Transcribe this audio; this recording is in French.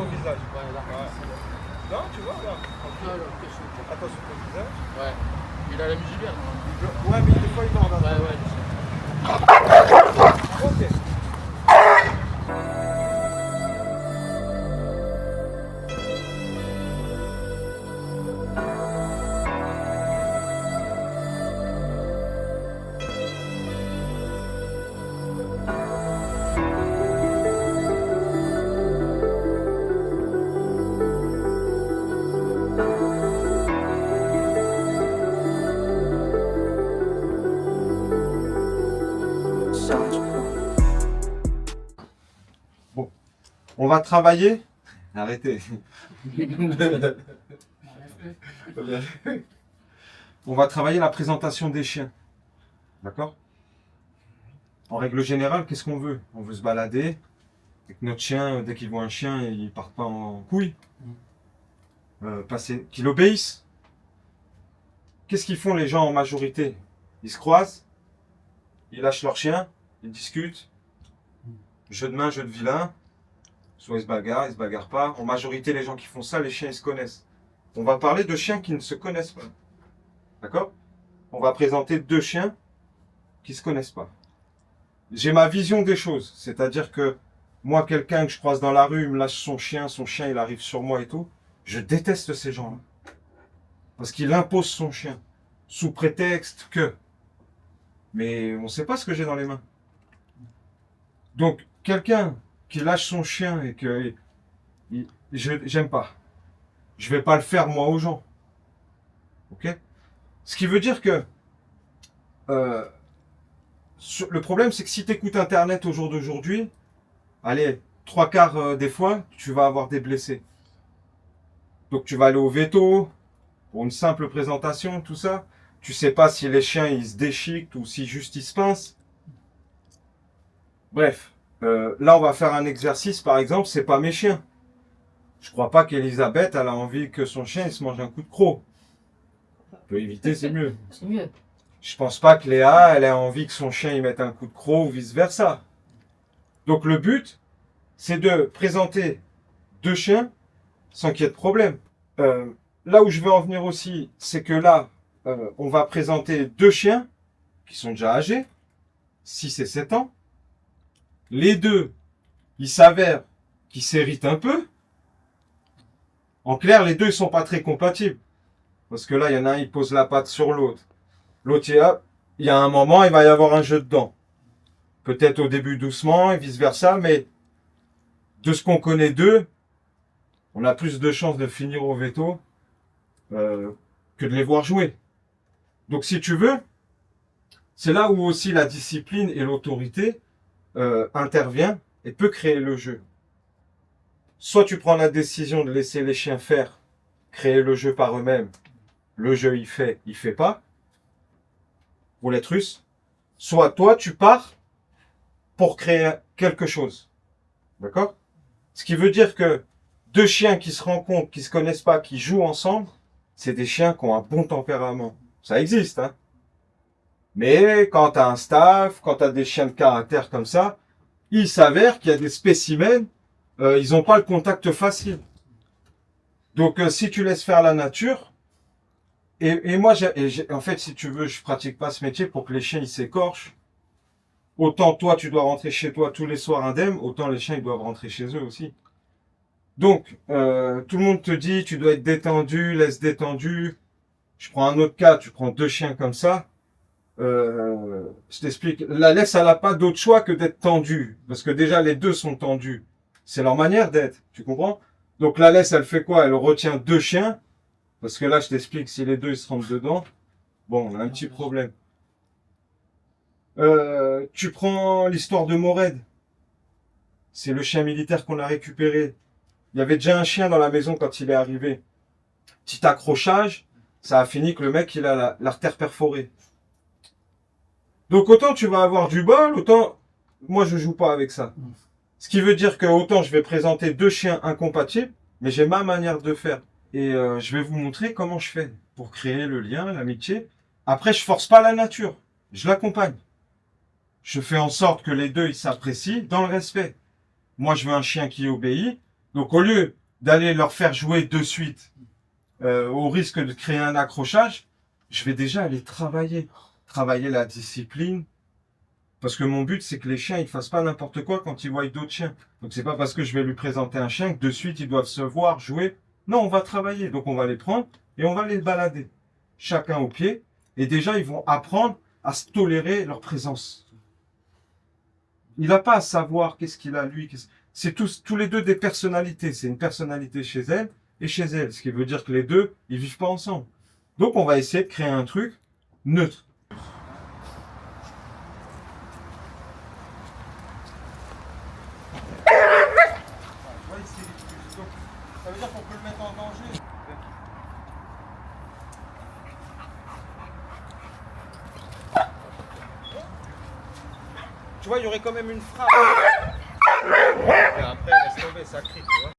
ton visage. Ouais, là. Ouais. Non, tu vois, là. Là, là, question. Attention ton visage. Ouais. Il a la musulmane. Ouais, mais des fois, il dort. Ouais, ouais, je sais. Ok. Bon, on va travailler. Arrêtez. On va travailler la présentation des chiens. D'accord? En règle générale, qu'est-ce qu'on veut? On veut se balader. Avec notre chien, dès qu'il voit un chien, il ne part pas en couille. Qu'il obéisse. Qu'est-ce qu'ils font les gens en majorité? Ils se croisent, ils lâchent leur chien, ils discutent. Jeu de main, jeu de vilain. Soit ils se bagarrent pas. En majorité, les gens qui font ça, les chiens, ils se connaissent. On va parler de chiens qui ne se connaissent pas. D'accord? On va présenter deux chiens qui ne se connaissent pas. J'ai ma vision des choses. C'est-à-dire que moi, quelqu'un que je croise dans la rue, il me lâche son chien, il arrive sur moi et tout. Je déteste ces gens-là. Parce qu'il impose son chien. Sous prétexte que. Mais on ne sait pas ce que j'ai dans les mains. Donc, quelqu'un qui lâche son chien et que j'aime pas. Je vais pas le faire moi aux gens. Ok? Ce qui veut dire que le problème, c'est que si tu écoutes Internet au jour d'aujourd'hui, allez, trois quarts des fois, tu vas avoir des blessés. Donc tu vas aller au veto pour une simple présentation, tout ça. Tu sais pas si les chiens ils se déchiquent ou si juste ils se pincent. Bref, là on va faire un exercice par exemple, c'est pas mes chiens. Je crois pas qu'Elisabeth elle a envie que son chien il se mange un coup de croc. On peut éviter, c'est mieux. C'est mieux. Je pense pas que Léa elle a envie que son chien il mette un coup de croc ou vice versa. Donc le but, c'est de présenter deux chiens sans qu'il y ait de problème. Là où je veux en venir aussi, c'est que là, on va présenter deux chiens qui sont déjà âgés, 6 et 7 ans. Les deux, il s'avère qu'ils s'héritent un peu. En clair, les deux, ils sont pas très compatibles. Parce que là, il y en a un, il pose la patte sur l'autre. L'autre, il y a un moment, il va y avoir un jeu de dents. Peut-être au début doucement et vice versa, mais de ce qu'on connaît d'eux, on a plus de chances de finir au veto que de les voir jouer. Donc si tu veux, c'est là où aussi la discipline et l'autorité intervient et peut créer le jeu. Soit tu prends la décision de laisser les chiens faire, créer le jeu par eux-mêmes. Le jeu il fait pas. Roulette russe. Soit toi tu pars pour créer quelque chose. D'accord? Ce qui veut dire que deux chiens qui se rencontrent, qui se connaissent pas, qui jouent ensemble, c'est des chiens qui ont un bon tempérament. Ça existe, hein. Mais quand tu as un staff, quand tu as des chiens de caractère comme ça, il s'avère qu'il y a des spécimens, ils n'ont pas le contact facile. Donc si tu laisses faire la nature, et moi, en fait, si tu veux, je pratique pas ce métier pour que les chiens ils s'écorchent. Autant toi, tu dois rentrer chez toi tous les soirs indemne, autant les chiens ils doivent rentrer chez eux aussi. Donc, tout le monde te dit, tu dois être détendu, laisse détendu. Je prends un autre cas, tu prends deux chiens comme ça. Je t'explique. La laisse, elle n'a pas d'autre choix que d'être tendue. Parce que déjà, les deux sont tendus. C'est leur manière d'être. Tu comprends? Donc, la laisse, elle fait quoi? Elle retient deux chiens. Parce que là, je t'explique, si les deux, ils se rentrent dedans, bon, on a un petit problème. Tu prends l'histoire de Mored. C'est le chien militaire qu'on a récupéré. Il y avait déjà un chien dans la maison quand il est arrivé. Petit accrochage, ça a fini que le mec, il a l'artère perforée. Donc autant tu vas avoir du bol, autant moi je joue pas avec ça. Ce qui veut dire que autant je vais présenter deux chiens incompatibles, mais j'ai ma manière de faire. Et je vais vous montrer comment je fais pour créer le lien, l'amitié. Après, je force pas la nature, je l'accompagne. Je fais en sorte que les deux ils s'apprécient dans le respect. Moi, je veux un chien qui obéit. Donc au lieu d'aller leur faire jouer de suite, au risque de créer un accrochage, je vais déjà aller travailler la discipline. Parce que mon but, c'est que les chiens, ils fassent pas n'importe quoi quand ils voient d'autres chiens. Donc c'est pas parce que je vais lui présenter un chien que de suite ils doivent se voir, jouer. Non, on va travailler. Donc on va les prendre et on va les balader. Chacun au pied. Et déjà, ils vont apprendre à se tolérer leur présence. Il n'a pas à savoir qu'est-ce qu'il a lui. C'est tous les deux des personnalités. C'est une personnalité chez elle et chez elle. Ce qui veut dire que les deux, ils vivent pas ensemble. Donc on va essayer de créer un truc neutre. Ça veut dire qu'on peut le mettre en danger. Tu vois, il y aurait quand même une frappe. Et après, laisse tomber, ça crie, tu vois.